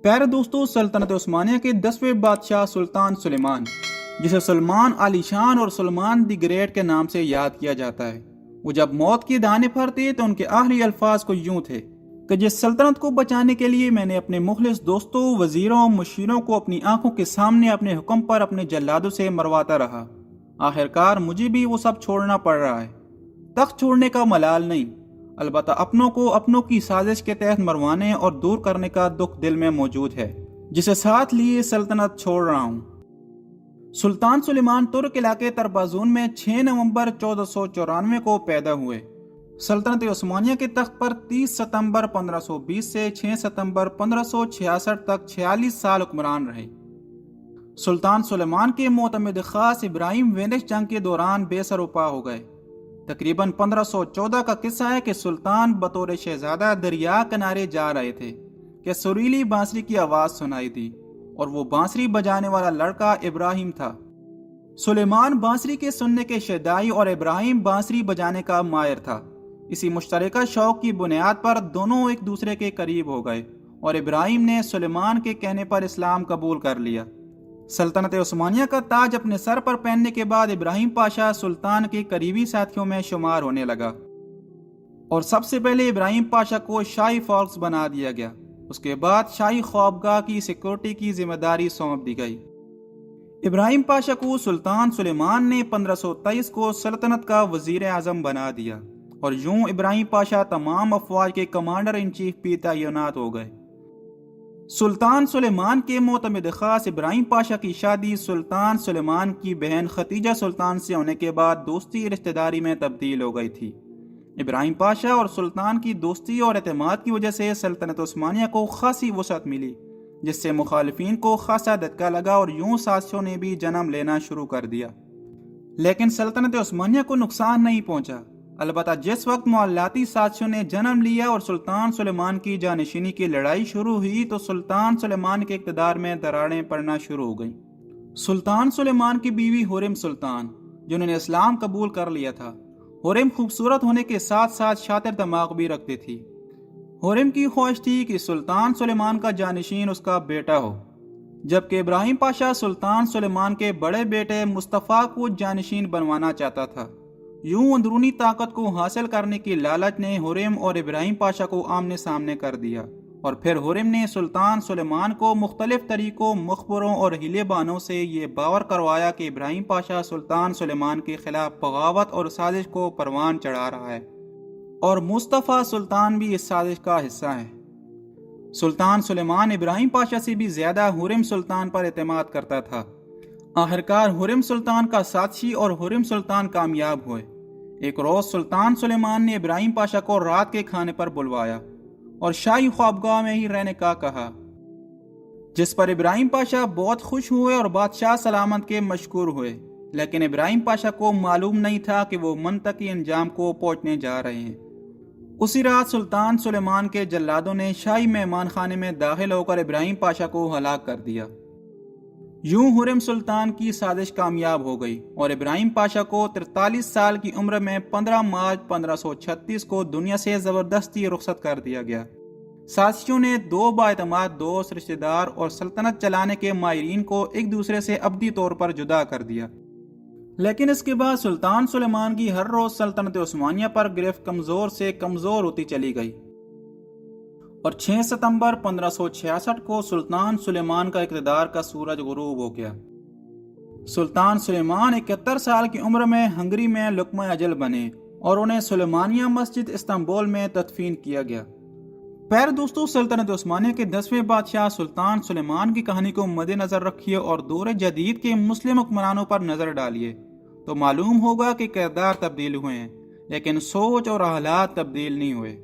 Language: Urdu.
پیارے دوستو، سلطنت عثمانیہ کے 10ویں بادشاہ سلطان سلیمان، جسے سلمان علی شان اور سلمان دی گریٹ کے نام سے یاد کیا جاتا ہے، وہ جب موت کے دہانے پر تھے تو ان کے آخری الفاظ کو یوں تھے کہ جس سلطنت کو بچانے کے لیے میں نے اپنے مخلص دوستوں، وزیروں، مشیروں کو اپنی آنکھوں کے سامنے اپنے حکم پر اپنے جلادوں سے مرواتا رہا، آخرکار مجھے بھی وہ سب چھوڑنا پڑ رہا ہے۔ تخت چھوڑنے کا ملال نہیں، البتہ اپنوں کو اپنوں کی سازش کے تحت مروانے اور دور کرنے کا دکھ دل میں موجود ہے، جسے ساتھ لیے سلطنت چھوڑ رہا ہوں۔ سلطان سلیمان ترک علاقے طرابزون میں 6 نومبر 1494 کو پیدا ہوئے۔ سلطنت عثمانیہ کے تخت پر 30 ستمبر 1520 سے 6 ستمبر 1566 تک 46 سال حکمران رہے۔ سلطان سلیمان کے معتمد خاص ابراہیم وینش جنگ کے دوران بے سروپا ہو گئے۔ تقریباً 1514 کا قصہ ہے کہ سلطان بطور شہزادہ دریا کنارے جا رہے تھے کہ سریلی بانسری کی آواز سنائی دی، اور وہ بانسری بجانے والا لڑکا ابراہیم تھا۔ سلیمان بانسری کے سننے کے شیدائی اور ابراہیم بانسری بجانے کا ماہر تھا۔ اسی مشترکہ شوق کی بنیاد پر دونوں ایک دوسرے کے قریب ہو گئے، اور ابراہیم نے سلیمان کے کہنے پر اسلام قبول کر لیا۔ سلطنت عثمانیہ کا تاج اپنے سر پر پہننے کے بعد ابراہیم پاشا سلطان کے قریبی ساتھیوں میں شمار ہونے لگا، اور سب سے پہلے ابراہیم پاشا کو شاہی فورس بنا دیا گیا۔ اس کے بعد شاہی خوابگاہ کی سیکورٹی کی ذمہ داری سونپ دی گئی۔ ابراہیم پاشا کو سلطان سلیمان نے 1523 کو سلطنت کا وزیر اعظم بنا دیا، اور یوں ابراہیم پاشا تمام افواج کے کمانڈر ان چیف بھی تعینات ہو گئے۔ سلطان سلیمان کے معتمد خاص ابراہیم پاشا کی شادی سلطان سلیمان کی بہن ختیجہ سلطان سے ہونے کے بعد دوستی رشتہ داری میں تبدیل ہو گئی تھی۔ ابراہیم پاشا اور سلطان کی دوستی اور اعتماد کی وجہ سے سلطنت عثمانیہ کو خاصی وسعت ملی، جس سے مخالفین کو خاصا دھچکا لگا، اور یوں سازشوں نے بھی جنم لینا شروع کر دیا۔ لیکن سلطنت عثمانیہ کو نقصان نہیں پہنچا، البتہ جس وقت معاملاتی سازشوں نے جنم لیا اور سلطان سلیمان کی جانشینی کی لڑائی شروع ہوئی تو سلطان سلیمان کے اقتدار میں دراڑیں پڑنا شروع ہو گئیں۔ سلطان سلیمان کی بیوی حورم سلطان، جنہوں نے اسلام قبول کر لیا تھا، حورم خوبصورت ہونے کے ساتھ ساتھ شاطر دماغ بھی رکھتی تھی۔ حورم کی خواہش تھی کہ سلطان سلیمان کا جانشین اس کا بیٹا ہو، جبکہ ابراہیم پاشا سلطان سلیمان کے بڑے بیٹے مصطفیٰ کو جانشین بنوانا چاہتا تھا۔ یوں اندرونی طاقت کو حاصل کرنے کی لالچ نے حورم اور ابراہیم پاشا کو آمنے سامنے کر دیا، اور پھر حورم نے سلطان سلیمان کو مختلف طریقوں، مخبروں اور ہیلے بانوں سے یہ باور کروایا کہ ابراہیم پاشا سلطان سلیمان کے خلاف بغاوت اور سازش کو پروان چڑھا رہا ہے، اور مصطفیٰ سلطان بھی اس سازش کا حصہ ہے۔ سلطان سلیمان ابراہیم پاشا سے بھی زیادہ حورم سلطان پر اعتماد کرتا تھا۔ آخرکار حورم سلطان کا سازشی اور حورم سلطان کامیاب ہوئے۔ ایک روز سلطان سلیمان نے ابراہیم پاشا کو رات کے کھانے پر بلوایا اور شاہی خوابگاہ میں ہی رہنے کا کہا، جس پر ابراہیم پاشا بہت خوش ہوئے اور بادشاہ سلامت کے مشکور ہوئے۔ لیکن ابراہیم پاشا کو معلوم نہیں تھا کہ وہ منطقی انجام کو پہنچنے جا رہے ہیں۔ اسی رات سلطان سلیمان کے جلادوں نے شاہی مہمان خانے میں داخل ہو کر ابراہیم پاشا کو ہلاک کر دیا۔ یوں حورم سلطان کی سازش کامیاب ہو گئی، اور ابراہیم پاشا کو 43 سال کی عمر میں 15 مارچ 1536 کو دنیا سے زبردستی رخصت کر دیا گیا۔ سازشیوں نے 2 بااعتماد دوست، رشتہ دار اور سلطنت چلانے کے ماہرین کو ایک دوسرے سے ابدی طور پر جدا کر دیا۔ لیکن اس کے بعد سلطان سلیمان کی ہر روز سلطنت عثمانیہ پر گرفت کمزور سے کمزور ہوتی چلی گئی، اور 6 ستمبر 1566 کو سلطان سلیمان کا اقتدار کا سورج غروب ہو گیا۔ سلطان سلیمان 71 سال کی عمر میں ہنگری میں لقمہ اجل بنے، اور انہیں سلیمانیہ مسجد استنبول میں تدفین کیا گیا۔ پیارے دوستو، سلطنت عثمانیہ کے 10ویں بادشاہ سلطان سلیمان کی کہانی کو مد نظر رکھیے اور دور جدید کے مسلم حکمرانوں پر نظر ڈالیے تو معلوم ہوگا کہ کردار تبدیل ہوئے ہیں، لیکن سوچ اور حالات تبدیل نہیں ہوئے۔